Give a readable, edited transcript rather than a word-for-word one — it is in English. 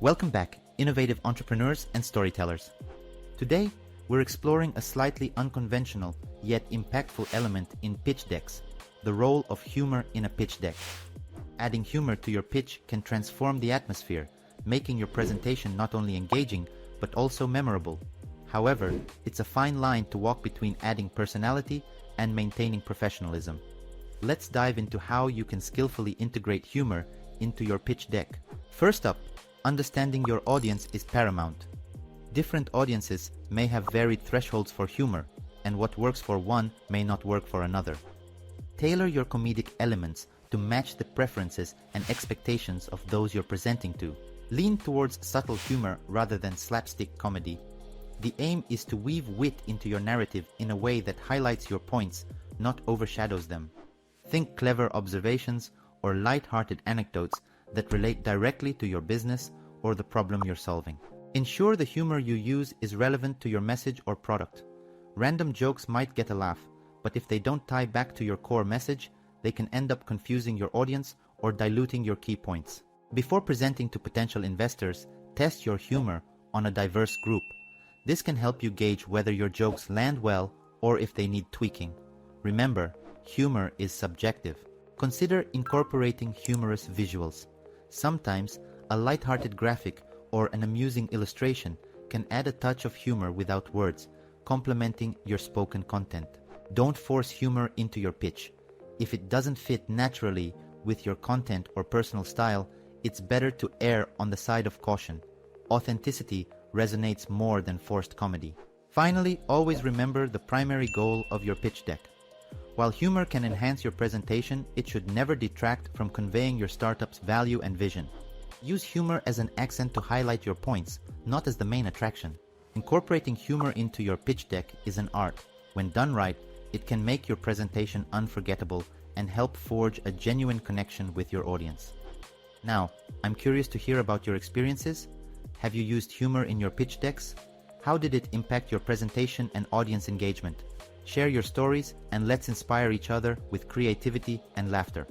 Welcome back, innovative entrepreneurs and storytellers. Today, we're exploring a slightly unconventional yet impactful element in pitch decks, the role of humor in a pitch deck. Adding humor to your pitch can transform the atmosphere, making your presentation not only engaging but also memorable. However, it's a fine line to walk between adding personality and maintaining professionalism. Let's dive into how you can skillfully integrate humor into your pitch deck. First up, understanding your audience is paramount. Different audiences may have varied thresholds for humor, and what works for one may not work for another. Tailor your comedic elements to match the preferences and expectations of those you're presenting to. Lean towards subtle humor rather than slapstick comedy. The aim is to weave wit into your narrative in a way that highlights your points, not overshadows them. Think clever observations or light-hearted anecdotes that relate directly to your business or the problem you're solving. Ensure the humor you use is relevant to your message or product. Random jokes might get a laugh, but if they don't tie back to your core message, they can end up confusing your audience or diluting your key points. Before presenting to potential investors, test your humor on a diverse group. This can help you gauge whether your jokes land well or if they need tweaking. Remember, humor is subjective. Consider incorporating humorous visuals. Sometimes, a light-hearted graphic or an amusing illustration can add a touch of humor without words, complementing your spoken content. Don't force humor into your pitch. If it doesn't fit naturally with your content or personal style, it's better to err on the side of caution. Authenticity resonates more than forced comedy. Finally, always remember the primary goal of your pitch deck. While humor can enhance your presentation, it should never detract from conveying your startup's value and vision. Use humor as an accent to highlight your points, not as the main attraction. Incorporating humor into your pitch deck is an art. When done right, it can make your presentation unforgettable and help forge a genuine connection with your audience. Now, I'm curious to hear about your experiences. Have you used humor in your pitch decks? How did it impact your presentation and audience engagement? Share your stories and let's inspire each other with creativity and laughter.